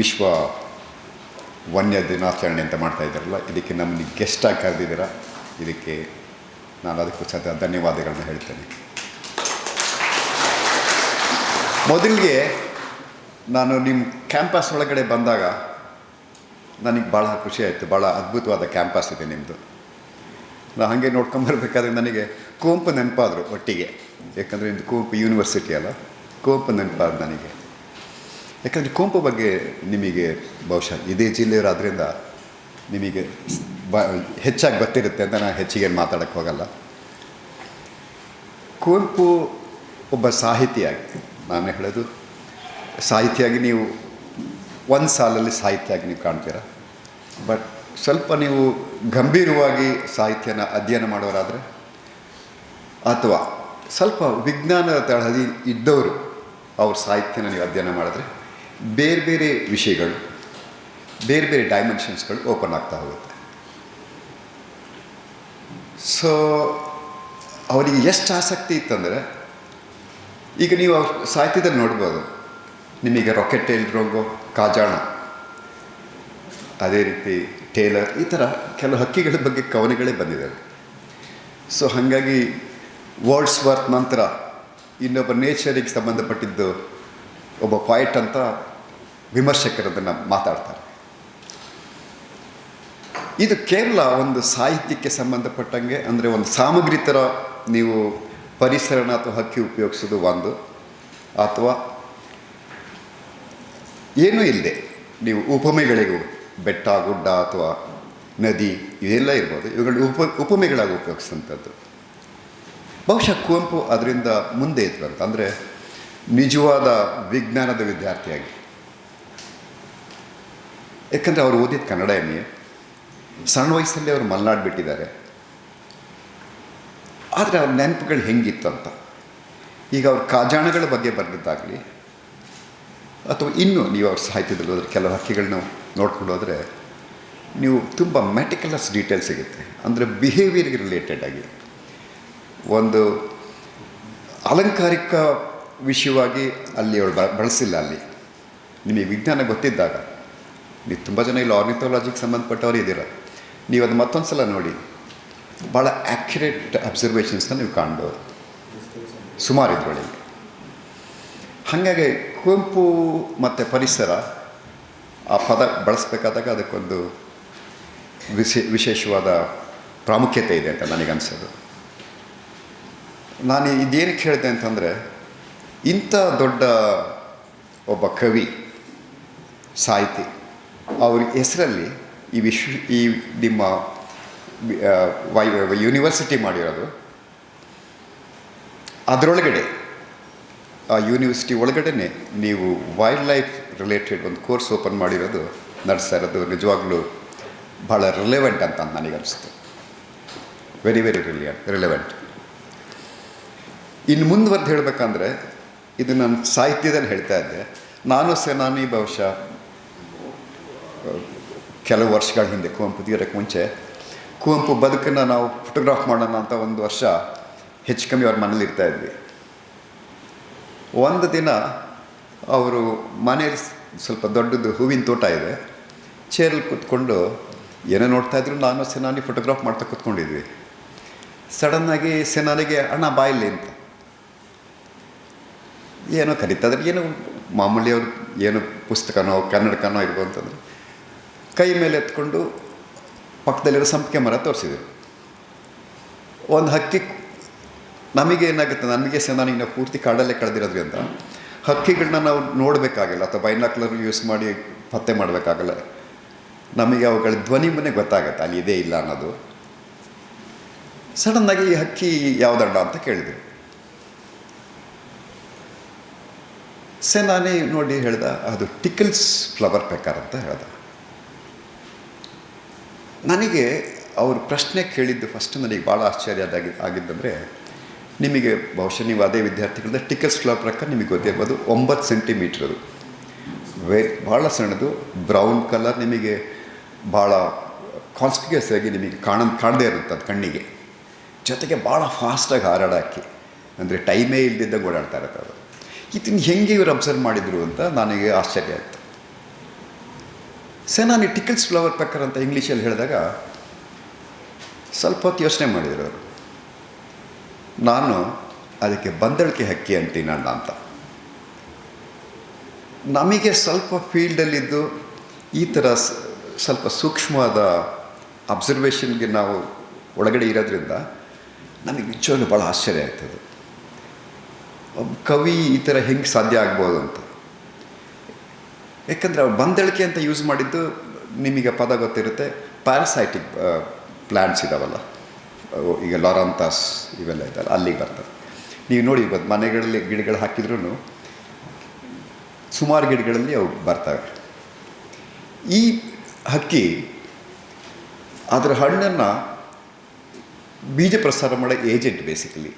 ವಿಶ್ವ ವನ್ಯ ದಿನಾಚರಣೆ ಅಂತ ಮಾಡ್ತಾ ಇದ್ದಾರಲ್ಲ, ಇದಕ್ಕೆ ನಮ್ಮನ್ನು ಗೆಸ್ಟಾಗಿ ಕರೆದಿದ್ದೀರ. ಇದಕ್ಕೆ ನಾನು ಅದಕ್ಕೂ ಸಹ ಧನ್ಯವಾದಗಳನ್ನ ಹೇಳ್ತೇನೆ. ಮೊದಲಿಗೆ ನಾನು ನಿಮ್ಮ ಕ್ಯಾಂಪಸ್ ಒಳಗಡೆ ಬಂದಾಗ ನನಗೆ ಭಾಳ ಖುಷಿ ಆಯಿತು. ಭಾಳ ಅದ್ಭುತವಾದ ಕ್ಯಾಂಪಸ್ ಇದೆ ನಿಮ್ಮದು. ನಾನು ಹಾಗೆ ನೋಡ್ಕೊಂಬರ್ಬೇಕಾದ್ರೆ ನನಗೆ ಕುವೆಂಪು ನೆನಪಾದರು ಒಟ್ಟಿಗೆ. ಯಾಕಂದರೆ ಇದು ಕುವೆಂಪು ಯೂನಿವರ್ಸಿಟಿ ಅಲ್ಲ, ಕುವೆಂಪು ನೆನಪಾದ ನನಗೆ. ಯಾಕಂದರೆ ಕುವೆಂಪು ಬಗ್ಗೆ ನಿಮಗೆ ಬಹುಶಃ ಇದೇ ಜಿಲ್ಲೆಯವರಾದ್ರಿಂದ ನಿಮಗೆ ಹೆಚ್ಚಾಗಿ ಗೊತ್ತಿರುತ್ತೆ ಅಂತ ನಾನು ಹೆಚ್ಚಿಗೆ ಮಾತಾಡೋಕ್ಕೆ ಹೋಗಲ್ಲ. ಕುವೆಂಪು ಒಬ್ಬ ಸಾಹಿತಿಯಾಗಿ, ನಾನು ಹೇಳೋದು ಸಾಹಿತಿಯಾಗಿ ನೀವು ಒಂದು ಸಾಲಲ್ಲಿ ಸಾಹಿತ್ಯವಾಗಿ ನೀವು ಕಾಣ್ತೀರ. ಬಟ್ ಸ್ವಲ್ಪ ನೀವು ಗಂಭೀರವಾಗಿ ಸಾಹಿತ್ಯನ ಅಧ್ಯಯನ ಮಾಡೋರಾದರೆ, ಅಥವಾ ಸ್ವಲ್ಪ ವಿಜ್ಞಾನದ ತಳಹದಿ ಇದ್ದವರು ಅವ್ರ ಸಾಹಿತ್ಯನ ನೀವು ಅಧ್ಯಯನ ಮಾಡಿದ್ರೆ ಬೇರೆ ಬೇರೆ ವಿಷಯಗಳು, ಬೇರೆ ಬೇರೆ ಡೈಮೆನ್ಷನ್ಸ್ಗಳು ಓಪನ್ ಆಗ್ತಾ ಹೋಗುತ್ತೆ. ಸೊ ಅವರಿಗೆ ಎಷ್ಟು ಆಸಕ್ತಿ ಇತ್ತಂದರೆ, ಈಗ ನೀವು ಅವ್ರ ಸಾಹಿತ್ಯದಲ್ಲಿ ನೋಡ್ಬೋದು, ನಿಮಗೆ ರಾಕೆಟ್ ಟೇಲ್ರೋಗೋ, ಕಾಜಾಣ, ಅದೇ ರೀತಿ ಟೇಲರ್, ಈ ಥರ ಕೆಲವು ಹಕ್ಕಿಗಳ ಬಗ್ಗೆ ಕವನಗಳೇ ಬಂದಿದ್ದಾವೆ. ಸೊ ಹಾಗಾಗಿ ವರ್ಡ್ಸ್ ವರ್ತ್ ನಂತರ ಇನ್ನೊಬ್ಬ ನೇಚರಿಗೆ ಸಂಬಂಧಪಟ್ಟಿದ್ದು ಒಬ್ಬ ಪಾಯಿಟ್ ಅಂತ ವಿಮರ್ಶಕರದನ್ನು ಮಾತಾಡ್ತಾರೆ. ಇದು ಕೇವಲ ಒಂದು ಸಾಹಿತ್ಯಕ್ಕೆ ಸಂಬಂಧಪಟ್ಟಂಗೆ, ಅಂದರೆ ಒಂದು ಸಾಮಗ್ರಿ ಥರ ನೀವು ಪರಿಸರನ ಅಥವಾ ಹಕ್ಕಿ ಉಪಯೋಗಿಸೋದು ಒಂದು, ಅಥವಾ ಏನೂ ಇಲ್ಲದೆ ನೀವು ಉಪಮೆಗಳಿಗೂ, ಬೆಟ್ಟ ಗುಡ್ಡ ಅಥವಾ ನದಿ ಇವೆಲ್ಲ ಇರ್ಬೋದು, ಇವುಗಳು ಉಪಮೆಗಳಾಗಿ ಉಪಯೋಗಿಸೋಂಥದ್ದು. ಬಹುಶಃ ಕುವೆಂಪು ಅದರಿಂದ ಮುಂದೆ ಇದ್ರಂತ, ಅಂದರೆ ನಿಜವಾದ ವಿಜ್ಞಾನದ ವಿದ್ಯಾರ್ಥಿಯಾಗಿ. ಯಾಕಂದರೆ ಅವರು ಓದಿದ ಕನ್ನಡ MA, ಸಣ್ಣ ವಯಸ್ಸಲ್ಲಿ ಅವರು ಮಲೆನಾಡು ಬಿಟ್ಟಿದ್ದಾರೆ. ಆದರೆ ಅವ್ರ ನೆನಪುಗಳು ಹೆಂಗಿತ್ತು ಅಂತ, ಈಗ ಅವ್ರ ಕಾಜಾಣಗಳ ಬಗ್ಗೆ ಬರೆದಿದ್ದಾಗಲಿ, ಅಥವಾ ಇನ್ನೂ ನೀವು ಅವ್ರ ಸಾಹಿತ್ಯದಲ್ಲಿ ಹೋದರೆ ಕೆಲವು ಹಕ್ಕಿಗಳನ್ನ ನೋಡ್ಕೊಂಡು ಹೋದರೆ ನೀವು ತುಂಬ ಮೆಟಿಕ್ಯುಲಸ್ ಡೀಟೇಲ್ಸ್ ಸಿಗುತ್ತೆ. ಅಂದರೆ ಬಿಹೇವಿಯರ್ಗೆ ರಿಲೇಟೆಡ್ ಆಗಿ, ಒಂದು ಅಲಂಕಾರಿಕ ವಿಷಯವಾಗಿ ಅಲ್ಲಿ ಅವಳು ಬಳಸಿಲ್ಲ. ಅಲ್ಲಿ ನಿಮಗೆ ವಿಜ್ಞಾನ ಗೊತ್ತಿದ್ದಾಗ, ನೀವು ತುಂಬ ಜನ ಇಲ್ಲಿ ಆರ್ನಿಥಾಲಜಿಗೆ ಸಂಬಂಧಪಟ್ಟವರು ಇದ್ದೀರ, ನೀವು ಅದು ಮತ್ತೊಂದು ಸಲ ನೋಡಿ, ಭಾಳ ಆ್ಯಕ್ಯುರೇಟ್ ಅಬ್ಸರ್ವೇಷನ್ಸ್ನ ನೀವು ಕಾಣ್ಬೋದು ಸುಮಾರು ಇದರೊಳಗೆ. ಹಾಗಾಗಿ ಕುವೆಂಪು ಮತ್ತು ಪರಿಸರ ಆ ಪದ ಬಳಸಬೇಕಾದಾಗ ಅದಕ್ಕೊಂದು ವಿಶೇಷವಾದ ಪ್ರಾಮುಖ್ಯತೆ ಇದೆ ಅಂತ ನನಗನ್ಸೋದು. ನಾನು ಇದೇನಕ್ಕೆ ಹೇಳಿದೆ ಅಂತಂದರೆ, ಇಂಥ ದೊಡ್ಡ ಒಬ್ಬ ಕವಿ, ಸಾಹಿತಿ, ಅವ್ರ ಹೆಸರಲ್ಲಿ ಈ ನಿಮ್ಮ ಯೂನಿವರ್ಸಿಟಿ ಮಾಡಿರೋದು, ಅದರೊಳಗಡೆ ಆ ಯೂನಿವರ್ಸಿಟಿ ಒಳಗಡೆ ನೀವು ವೈಲ್ಡ್ ಲೈಫ್ ರಿಲೇಟೆಡ್ ಒಂದು ಕೋರ್ಸ್ ಓಪನ್ ಮಾಡಿರೋದು, ನಡೆಸ್ತಾ ಇರೋದು ನಿಜವಾಗ್ಲೂ ಭಾಳ ರಿಲೆವೆಂಟ್ ಅಂತ ನನಗನ್ನಿಸ್ತು. Very very relevant. ಇನ್ನು ಮುಂದುವರೆದು ಹೇಳಬೇಕಂದ್ರೆ, ಇದು ನಾನು ಸಾಹಿತ್ಯದಲ್ಲಿ ಹೇಳ್ತಾ ಇದ್ದೆ. ನಾನು ಬಹುಶಃ ಕೆಲವು ವರ್ಷಗಳ ಹಿಂದೆ, ಕುವೆಂಪು ತೀರಕ್ಕೆ ಮುಂಚೆ, ಕುವೆಂಪು ಬದುಕನ್ನು ನಾವು ಫೋಟೋಗ್ರಾಫ್ ಮಾಡೋಣ ಅಂತ ಒಂದು ವರ್ಷ ಹೆಚ್ಚು ಕಮ್ಮಿ ಅವ್ರ ಮನೇಲಿ ಇರ್ತಾಯಿದ್ವಿ. ಒಂದು ದಿನ ಅವರು ಮನೇಲಿ ಸ್ವಲ್ಪ ದೊಡ್ಡದು ಹೂವಿನ ತೋಟ ಇದೆ, ಚೇರಲ್ಲಿ ಕೂತ್ಕೊಂಡು ಏನೋ ನೋಡ್ತಾಯಿದ್ರು. ನಾನು ಸೆನಾನಿ ಫೋಟೋಗ್ರಾಫ್ ಮಾಡ್ತಾ ಕೂತ್ಕೊಂಡಿದ್ವಿ. ಸಡನ್ನಾಗಿ ಸೆನಾನಿಗೆ ಅಣ್ಣ ಬಾಯಿಲಿ ಅಂತ ಏನೋ ಕರೀತಾದ್ರೆ, ಏನೋ ಮಾಮೂಲಿ ಅವರು ಏನು ಪುಸ್ತಕನೋ ಕನ್ನಡಕನೋ ಇರ್ಬೋದು ಅಂತಂದರೆ, ಕೈ ಮೇಲೆ ಎತ್ಕೊಂಡು ಪಕ್ಕದಲ್ಲಿರೋ ಸಂಪಿಗೆ ಮರ ತೋರಿಸಿದ್ರು. ಒಂದು ಹಕ್ಕಿ, ನಮಗೇನಾಗುತ್ತೆ, ನನಗೆ ಸೆನಾನಿಗೆ ನಾವು ಪೂರ್ತಿ ಕಾಡಲ್ಲೇ ಕಳೆದಿರೋದ್ರಿಂದ ಹಕ್ಕಿಗಳನ್ನ ನಾವು ನೋಡಬೇಕಾಗಿಲ್ಲ ಅಥವಾ ಬೈನಾಕ್ಯುಲರ್ ಯೂಸ್ ಮಾಡಿ ಪತ್ತೆ ಮಾಡಬೇಕಾಗಲ್ಲ. ನಮಗೆ ಅವುಗಳ ಧ್ವನಿ ಮನೆ ಗೊತ್ತಾಗತ್ತೆ ಅಲ್ಲಿ ಇದೆ ಇಲ್ಲ ಅನ್ನೋದು. ಸಡನ್ನಾಗಿ ಈ ಹಕ್ಕಿ ಯಾವುದಣ್ಣ ಅಂತ ಕೇಳಿದ್ರು. ಸೆನಾನಿ ನೋಡಿ ಹೇಳ್ದ, ಅದು ಟಿಕಲ್ಸ್ ಫ್ಲವರ್ ಪೆಕರ್ ಅಂತ ಹೇಳ್ದ. ನನಗೆ ಅವರು ಪ್ರಶ್ನೆ ಕೇಳಿದ್ದು ಫಸ್ಟ್ ನನಗೆ ಭಾಳ ಆಶ್ಚರ್ಯ ಆಗಿದ್ದಂದರೆ, ನಿಮಗೆ ಬಹುಶಃ ನೀವು ಅದೇ ವಿದ್ಯಾರ್ಥಿಗಳಿಂದ ಟಿಕಲ್ಸ್ ಫ್ಲವರ್ ಪೆಕರ್ ನಿಮಗೆ ಗೊತ್ತಿರ್ಬೋದು, 9 ಸೆಂಟಿಮೀಟ್ರ್ ಅದು, ಭಾಳ ಸಣ್ಣದು, ಬ್ರೌನ್ ಕಲರ್, ನಿಮಗೆ ಭಾಳ ಕಾನ್ಸ್ಪಿಕ್ಯೂಸ್ ಆಗಿ ನಿಮಗೆ ಕಾಣದೇ ಇರುತ್ತೆ ಅದು ಕಣ್ಣಿಗೆ. ಜೊತೆಗೆ ಭಾಳ ಫಾಸ್ಟಾಗಿ ಹಾರಾಡಾಕಿ, ಅಂದರೆ ಟೈಮೇ ಇಲ್ದಿದ್ದಾಗ ಓಡಾಡ್ತಾ ಇರುತ್ತೆ ಅದು. ಇದನ್ನು ಹೆಂಗೆ ಇವರು ಅಬ್ಸರ್ವ್ ಮಾಡಿದರು ಅಂತ ನನಗೆ ಆಶ್ಚರ್ಯ ಆಯಿತು. ನಾನು ಟಿಕಲ್ಸ್ ಫ್ಲವರ್ ಪೆಕ್ಕರ್ ಅಂತ ಇಂಗ್ಲೀಷಲ್ಲಿ ಹೇಳಿದಾಗ ಸ್ವಲ್ಪ ಹೊತ್ತು ಯೋಚನೆ ಮಾಡಿದರು ಅವರು. ನಾನು ಅದಕ್ಕೆ ಬಂದಳಿಕೆ ಹಕ್ಕಿ ಅಂತೀನಿ ಅಣ್ಣ ಅಂತ. ನಮಗೆ ಸ್ವಲ್ಪ ಫೀಲ್ಡಲ್ಲಿದ್ದು ಈ ಥರ ಸ್ವಲ್ಪ ಸೂಕ್ಷ್ಮವಾದ ಅಬ್ಸರ್ವೇಷನ್ಗೆ ನಾವು ಒಳಗಡೆ ಇರೋದ್ರಿಂದ ನನಗೆ ನಿಜವಾಗ್ಲೂ ಭಾಳ ಆಶ್ಚರ್ಯ ಆಗ್ತದೆ. ಒಬ್ಬ ಕವಿ ಈ ಥರ ಹೆಂಗೆ ಸಾಧ್ಯ ಆಗ್ಬೋದು ಅಂತ. ಯಾಕಂದರೆ ಅವ್ರು ಬಂದಳಿಕೆ ಅಂತ ಯೂಸ್ ಮಾಡಿದ್ದು ನಿಮಗೆ ಪದ ಗೊತ್ತಿರುತ್ತೆ. ಪ್ಯಾರಾಸೈಟಿಕ್ ಪ್ಲ್ಯಾಂಟ್ಸ್ ಇದ್ದಾವಲ್ಲ, ಈಗ ಲಾರಂತಾಸ್ ಇವೆಲ್ಲ ಇದ್ದಾವೆ, ಅಲ್ಲಿಗೆ ಬರ್ತವೆ. ನೀವು ನೋಡಿ ಇವತ್ತು ಮನೆಗಳಲ್ಲಿ ಗಿಡಗಳು ಹಾಕಿದ್ರೂ ಸುಮಾರು ಗಿಡಗಳಲ್ಲಿ ಅವು ಬರ್ತವೆ. ಈ ಹಕ್ಕಿ ಅದರ ಹಣ್ಣನ್ನು ಬೀಜ ಪ್ರಸಾರ ಮಾಡೋ ಏಜೆಂಟ್ ಬೇಸಿಕಲಿ.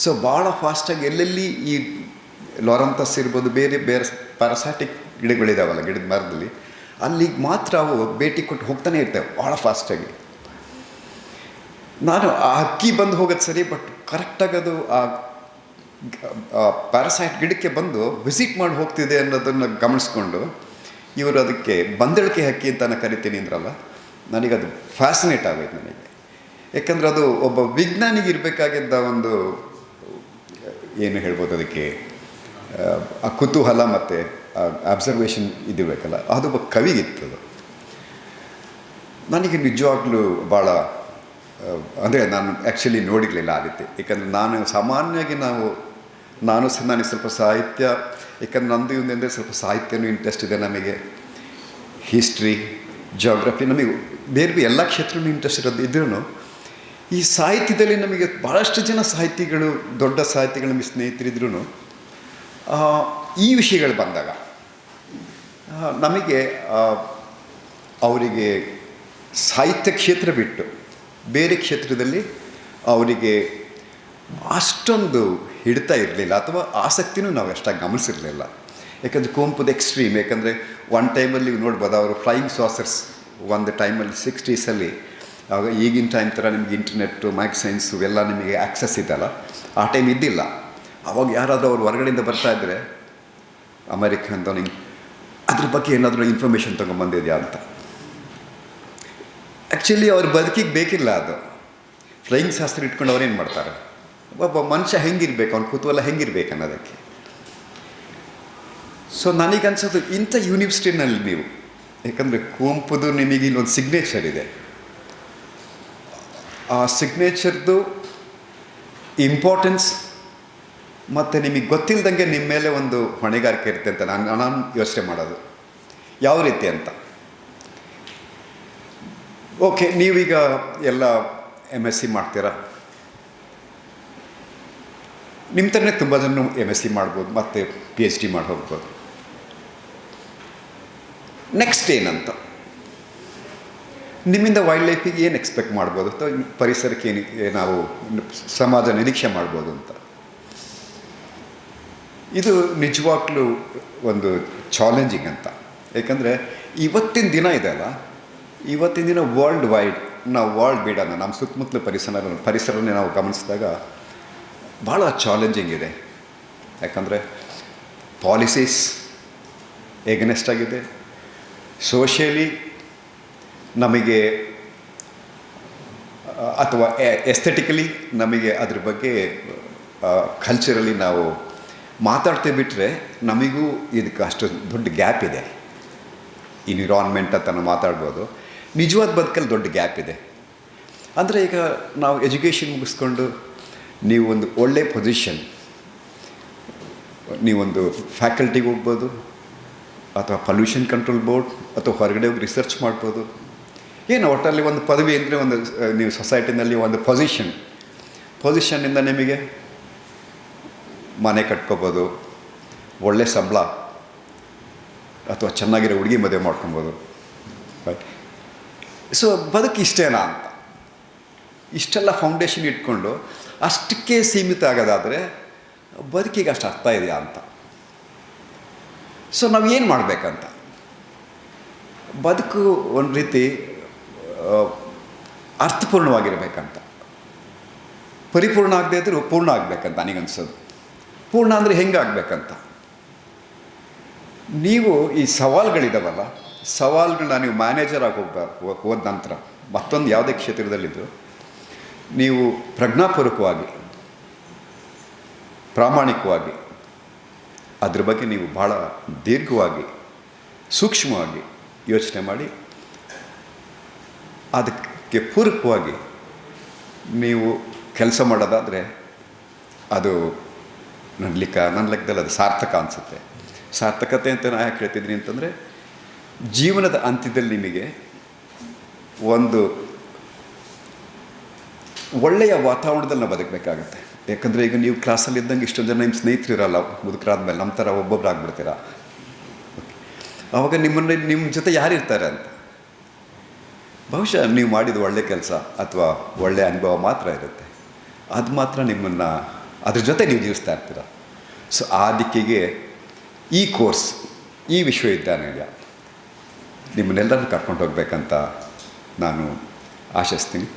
ಸೊ ಭಾಳ ಫಾಸ್ಟಾಗಿ ಎಲ್ಲೆಲ್ಲಿ ಈ ಲಾರಂತಸ್ ಇರ್ಬೋದು, ಬೇರೆ ಬೇರೆ ಪ್ಯಾರಾಸೈಟಿಕ್ ಗಿಡಗಳಿದ್ದಾವಲ್ಲ ಗಿಡದ ಮರದಲ್ಲಿ, ಅಲ್ಲಿಗೆ ಮಾತ್ರ ಅವು ಭೇಟಿ ಕೊಟ್ಟು ಹೋಗ್ತಾನೆ ಇರ್ತವೆ ಭಾಳ ಫಾಸ್ಟಾಗಿ. ನಾನು ಆ ಹಕ್ಕಿ ಬಂದು ಹೋಗೋದು ಸರಿ, ಬಟ್ ಕರೆಕ್ಟಾಗಿ ಅದು ಆ ಪ್ಯಾರಾಸೈಟ್ ಗಿಡಕ್ಕೆ ಬಂದು ವಿಸಿಟ್ ಮಾಡಿ ಹೋಗ್ತಿದೆ ಅನ್ನೋದನ್ನು ಗಮನಿಸ್ಕೊಂಡು ಇವರು ಅದಕ್ಕೆ ಬಂದಳಿಕೆ ಹಕ್ಕಿ ಅಂತ ನಾನು ಕರಿತೀನಿ ಅಂದ್ರಲ್ಲ, ನನಗದು ಫ್ಯಾಸಿನೇಟ್ ಆಗೋಯ್ತು ನನಗೆ. ಯಾಕಂದರೆ ಅದು ಒಬ್ಬ ವಿಜ್ಞಾನಿಗೆ ಇರಬೇಕಾಗಿದ್ದ ಒಂದು ಏನು ಹೇಳ್ಬೋದು ಅದಕ್ಕೆ ಆ ಕುತೂಹಲ ಮತ್ತು ಅಬ್ಸರ್ವೇಷನ್ ಇದಿರಬೇಕಲ್ಲ, ಅದು ಒಬ್ಬ ಕವಿಗಿತ್ತದು. ನನಗೆ ನಿಜವಾಗ್ಲೂ ಭಾಳ ಅಂದರೆ ನಾನು ಆ್ಯಕ್ಚುಲಿ ನೋಡಿರಲಿಲ್ಲ ಆ ರೀತಿ. ಯಾಕಂದರೆ ನಾನು ಸಾಮಾನ್ಯವಾಗಿ ನಾನು ಸ್ವಲ್ಪ ಸಾಹಿತ್ಯ, ಯಾಕಂದ್ರೆ ನಂದು ಅಂದರೆ ಸ್ವಲ್ಪ ಸಾಹಿತ್ಯನೂ ಇಂಟ್ರೆಸ್ಟ್ ಇದೆ ನನಗೆ, ಹಿಸ್ಟ್ರಿ, ಜಿಯೋಗ್ರಫಿ, ನಮಗೆ ಬೇರೆ ಎಲ್ಲ ಕ್ಷೇತ್ರನೂ ಇಂಟ್ರೆಸ್ಟ್ ಇರೋದು ಇದ್ರೂ ಈ ಸಾಹಿತ್ಯದಲ್ಲಿ ನಮಗೆ ಭಾಳಷ್ಟು ಜನ ಸಾಹಿತಿಗಳು, ದೊಡ್ಡ ಸಾಹಿತಿಗಳು ನಮಗೆ ಸ್ನೇಹಿತರಿದ್ರೂ ಈ ವಿಷಯಗಳು ಬಂದಾಗ ನಮಗೆ ಅವರಿಗೆ ಸಾಹಿತ್ಯ ಕ್ಷೇತ್ರ ಬಿಟ್ಟು ಬೇರೆ ಕ್ಷೇತ್ರದಲ್ಲಿ ಅವರಿಗೆ ಅಷ್ಟೊಂದು ಹಿಡ್ತಾ ಇರಲಿಲ್ಲ, ಅಥವಾ ಆಸಕ್ತಿನೂ ನಾವು ಅಷ್ಟಾಗಿ ಗಮನಿಸಿರಲಿಲ್ಲ. ಯಾಕಂದರೆ ಕುವೆಂಪುದ ಎಕ್ಸ್ಟ್ರೀಮ್. ಯಾಕಂದರೆ ಒನ್ ಟೈಮಲ್ಲಿ ನೋಡ್ಬೋದು ಅವರು ಫ್ಲೈಯಿಂಗ್ ಸಾಸರ್ಸ್ ಒಂದು ಟೈಮಲ್ಲಿ 60s ಆವಾಗ ಈಗಿನ ಟೈಮ್ ಥರ ನಿಮಗೆ ಇಂಟರ್ನೆಟ್ಟು, ಮ್ಯಾಗ್ಸೈನ್ಸು ಎಲ್ಲ ನಿಮಗೆ ಆ್ಯಕ್ಸಸ್ ಇದಲ್ಲ, ಆ ಟೈಮ್ ಇದ್ದಿಲ್ಲ. ಆವಾಗ ಯಾರಾದರೂ ಅವ್ರು ಹೊರಗಡೆಯಿಂದ ಬರ್ತಾಯಿದ್ರೆ ಅಮೇರಿಕ ಅಂತ ಅದ್ರ ಬಗ್ಗೆ ಏನಾದರೂ ಇನ್ಫಾರ್ಮೇಷನ್ ತೊಗೊಂಬಂದಿದೆಯಾ ಅಂತ. ಆ್ಯಕ್ಚುಲಿ ಅವ್ರ ಬದುಕಿಗೆ ಬೇಕಿಲ್ಲ ಅದು. ಫ್ಲೈಯಿಂಗ್ ಶಾಸ್ತ್ರ ಇಟ್ಕೊಂಡು ಅವ್ರೇನು ಮಾಡ್ತಾರೆ, ಒಬ್ಬ ಮನುಷ್ಯ ಹೆಂಗಿರ್ಬೇಕು, ಅವ್ನ ಕುತೂಹಲ ಹೆಂಗಿರ್ಬೇಕು ಅನ್ನೋದಕ್ಕೆ. ಸೊ ನನಗನ್ಸೋದು ಇಂಥ ಯೂನಿವರ್ಸಿಟಿನಲ್ಲಿ ನೀವು, ಯಾಕಂದರೆ ಕುವೆಂಪುದು ನಿಮಗೆ ಇಲ್ಲೊಂದು ಸಿಗ್ನೇಚರ್ ಇದೆ, ಆ ಸಿಗ್ನೇಚರ್ದು ಇಂಪಾರ್ಟೆನ್ಸ್ ಮತ್ತು ನಿಮಗೆ ಗೊತ್ತಿಲ್ಲದಂಗೆ ನಿಮ್ಮ ಮೇಲೆ ಒಂದು ಹೊಣೆಗಾರಿಕೆ ಇರುತ್ತೆ ಅಂತ ನಾನು ಯೋಚನೆ ಮಾಡೋದು. ಯಾವ ರೀತಿ ಅಂತ, ಓಕೆ ನೀವೀಗ ಎಲ್ಲ MSc ಮಾಡ್ತೀರಾ, ನಿಮ್ಮ ಥರನೇ ತುಂಬ ಜನ MSc ಮಾಡ್ಬೋದು, ಮತ್ತು PhD ಮಾಡಿ ಹೋಗ್ಬೋದು. ನೆಕ್ಸ್ಟ್ ಏನಂತ, ನಿಮ್ಮಿಂದ ವೈಲ್ಡ್ ಲೈಫಿಗೆ ಏನು ಎಕ್ಸ್ಪೆಕ್ಟ್ ಮಾಡ್ಬೋದು, ಅಥವಾ ಪರಿಸರಕ್ಕೆ ನಾವು ಸಮಾಜ ನಿರೀಕ್ಷೆ ಮಾಡ್ಬೋದು ಅಂತ. ಇದು ನಿಜವಾಗ್ಲೂ ಒಂದು ಚಾಲೆಂಜಿಂಗ್ ಅಂತ. ಏಕೆಂದರೆ ಇವತ್ತಿನ ದಿನ ಇದೆಯಲ್ಲ, ಇವತ್ತಿನ ದಿನ ವರ್ಲ್ಡ್ ವೈಡ್ ನಾವು ವರ್ಲ್ಡ್ ಬೀಡನ್ನು ನಮ್ಮ ಸುತ್ತಮುತ್ತಲ ಪರಿಸರನೇ ನಾವು ಗಮನಿಸಿದಾಗ ಭಾಳ ಚಾಲೆಂಜಿಂಗ್ ಇದೆ. ಯಾಕಂದರೆ ಪಾಲಿಸೀಸ್ ಎಗನೆಸ್ಟ್ ಆಗಿದೆ, ಸೋಷಿಯಲಿ ನಮಗೆ ಅಥವಾ ಎಸ್ಥೆಟಿಕಲಿ ನಮಗೆ ಅದ್ರ ಬಗ್ಗೆ ಕಲ್ಚರಲಿ ನಾವು ಮಾತಾಡ್ತೇವೆ. ಬಿಟ್ಟರೆ ನಮಗೂ ಇದಕ್ಕೆ ಅಷ್ಟು ದೊಡ್ಡ ಗ್ಯಾಪ್ ಇದೆ. ಎನ್ವಿರಾನ್ಮೆಂಟ್ ಅಂತ ನಾವು ಮಾತಾಡ್ಬೋದು, ನಿಜವಾದ ಬದುಕಲ್ಲಿ ದೊಡ್ಡ ಗ್ಯಾಪ್ ಇದೆ. ಅಂದರೆ ಈಗ ನಾವು ಎಜುಕೇಷನ್ ಮುಗಿಸ್ಕೊಂಡು ನೀವು ಒಂದು ಒಳ್ಳೆ ಪೊಸಿಷನ್, ನೀವೊಂದು ಫ್ಯಾಕಲ್ಟಿಗೆ ಹೋಗ್ಬೋದು, ಅಥವಾ ಪೊಲ್ಯೂಷನ್ ಕಂಟ್ರೋಲ್ ಬೋರ್ಡ್, ಅಥವಾ ಹೊರಗಡೆ ಹೋಗಿ ರಿಸರ್ಚ್ ಮಾಡ್ಬೋದು. ಏನು ಒಟ್ಟಲ್ಲಿ ಒಂದು ಪದವಿ ಅಂದರೆ ಒಂದು ನೀವು ಸೊಸೈಟಿನಲ್ಲಿ ಒಂದು ಪೊಸಿಷನ್ನಿಂದ ನಿಮಗೆ ಮನೆ ಕಟ್ಕೋಬೋದು, ಒಳ್ಳೆ ಸಂಬಳ, ಅಥವಾ ಚೆನ್ನಾಗಿರೋ ಹುಡುಗಿ ಮದುವೆ ಮಾಡ್ಕೊಬೋದು. ರೈಟ್. ಸೊ ಬದುಕು ಇಷ್ಟೇನಾ ಅಂತ, ಇಷ್ಟೆಲ್ಲ ಫೌಂಡೇಶನ್ ಇಟ್ಕೊಂಡು ಅಷ್ಟಕ್ಕೆ ಸೀಮಿತ ಆಗೋದಾದರೆ ಬದುಕಿಗೆ ಅಷ್ಟು ಅರ್ಥ ಇದೆಯಾ ಅಂತ. ಸೊ ನಾವು ಏನು ಮಾಡಬೇಕಂತ, ಬದುಕು ಒಂದು ರೀತಿ ಅರ್ಥಪೂರ್ಣವಾಗಿರಬೇಕಂತ. ಪರಿಪೂರ್ಣ ಆಗದೆ ಇದ್ದರೂ ಪೂರ್ಣ ಆಗಬೇಕಂತ ನನಗನ್ಸೋದು. ಪೂರ್ಣ ಅಂದರೆ ಹೆಂಗೆ ಆಗಬೇಕಂತ, ನೀವು ಈ ಸವಾಲುಗಳಿದಾವಲ್ಲ ಸವಾಲುಗಳನ್ನ ನೀವು ಮ್ಯಾನೇಜರ್ ಆಗಿ ಹೋದ ನಂತರ ಮತ್ತೊಂದು ಯಾವುದೇ ಕ್ಷೇತ್ರದಲ್ಲಿದ್ದರೂ ನೀವು ಪ್ರಜ್ಞಾಪೂರ್ವಕವಾಗಿ ಪ್ರಾಮಾಣಿಕವಾಗಿ ಅದ್ರ ಬಗ್ಗೆ ನೀವು ಭಾಳ ದೀರ್ಘವಾಗಿ ಸೂಕ್ಷ್ಮವಾಗಿ ಯೋಚನೆ ಮಾಡಿ ಅದಕ್ಕೆ ಪೂರಕವಾಗಿ ನೀವು ಕೆಲಸ ಮಾಡೋದಾದರೆ ಅದು ನನ್ನ ಲೆಕ್ಕದಲ್ಲಿ ಅದು ಸಾರ್ಥಕ ಅನಿಸುತ್ತೆ. ಸಾರ್ಥಕತೆ ಅಂತ ನಾನು ಯಾಕೆ ಹೇಳ್ತಿದ್ದೀನಿ ಅಂತಂದರೆ ಜೀವನದ ಅಂತ್ಯದಲ್ಲಿ ನಿಮಗೆ ಒಂದು ಒಳ್ಳೆಯ ವಾತಾವರಣದಲ್ಲಿ ನಾವು ಬದುಕಬೇಕಾಗತ್ತೆ. ಯಾಕಂದರೆ ಈಗ ನೀವು ಕ್ಲಾಸಲ್ಲಿದ್ದಂಗೆ ಇಷ್ಟೊಂದು ಜನ ನಿಮ್ಮ ಸ್ನೇಹಿತರು ಇರಲ್ಲ, ಮುದುಕರಾದ್ಮೇಲೆ ನಮ್ಮ ಥರ ಒಬ್ಬೊಬ್ರು ಆಗ್ಬಿಡ್ತೀರ. ಆವಾಗ ನಿಮ್ಮ ಜೊತೆ ಯಾರಿರ್ತಾರೆ ಅಂತ ಬಹುಶಃ ನೀವು ಮಾಡಿದ ಒಳ್ಳೆ ಕೆಲಸ ಅಥವಾ ಒಳ್ಳೆಯ ಅನುಭವ ಮಾತ್ರ ಇರುತ್ತೆ. ಅದು ಮಾತ್ರ ನಿಮ್ಮನ್ನು ಅದ್ರ ಜೊತೆ ನೀವು ಜೀವಿಸ್ತಾ ಇರ್ತೀರ. ಸೊ ಆ ದಿಕ್ಕಿಗೆ ಈ ಕೋರ್ಸ್, ಈ ವಿಶ್ವವಿದ್ಯಾನಿಲಯ ನಿಮ್ಮನ್ನೆಲ್ಲರನ್ನು ಕರ್ಕೊಂಡು ಹೋಗ್ಬೇಕಂತ ನಾನು ಆಶಿಸ್ತೀನಿ.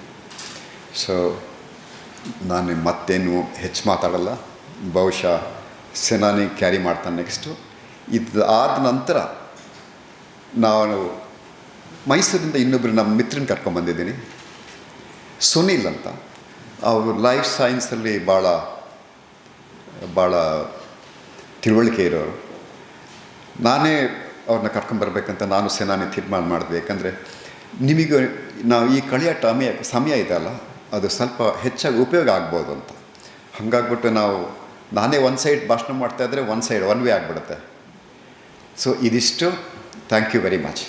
ಸೊ ನಾನು ಮತ್ತೇನು ಹೆಚ್ಚು ಮಾತಾಡಲ್ಲ. ಬಹುಶಃ ಸೆನಾನಿ ಕ್ಯಾರಿ ಮಾಡ್ತಾನೆ ನೆಕ್ಸ್ಟು. ಇದಾದ ನಂತರ ನಾನು ಮೈಸೂರಿಂದ ಇನ್ನೊಬ್ಬರು ನಮ್ಮ ಮಿತ್ರನ ಕರ್ಕೊಂಬಂದಿದ್ದೀನಿ, ಸುನೀಲ್ ಅಂತ. ಅವರು ಲೈಫ್ ಸೈನ್ಸಲ್ಲಿ ಭಾಳ ತಿಳುವಳಿಕೆ ಇರೋರು. ನಾನೇ ಅವ್ರನ್ನ ಕರ್ಕೊಂಬರ್ಬೇಕಂತ ನಾನು ಸೆನಾನಿ ತೀರ್ಮಾನ ಮಾಡಿದ್ವಿ. ಯಾಕಂದರೆ ನಿಮಗೆ ನಾವು ಈ ಕಳೆಯೋ ಸಮಯ ಇದೆಯಲ್ಲ, ಅದು ಸ್ವಲ್ಪ ಹೆಚ್ಚಾಗಿ ಉಪಯೋಗ ಆಗ್ಬೋದು ಅಂತ. ಹಾಗಾಗ್ಬಿಟ್ಟು ನಾನೇ ಒಂದು ಸೈಡ್ ಭಾಷಣ ಮಾಡ್ತಾಯಿದ್ರೆ ಒನ್ ವೇ ಆಗಿಬಿಡುತ್ತೆ. ಸೊ ಇದಿಷ್ಟು. Thank you very much.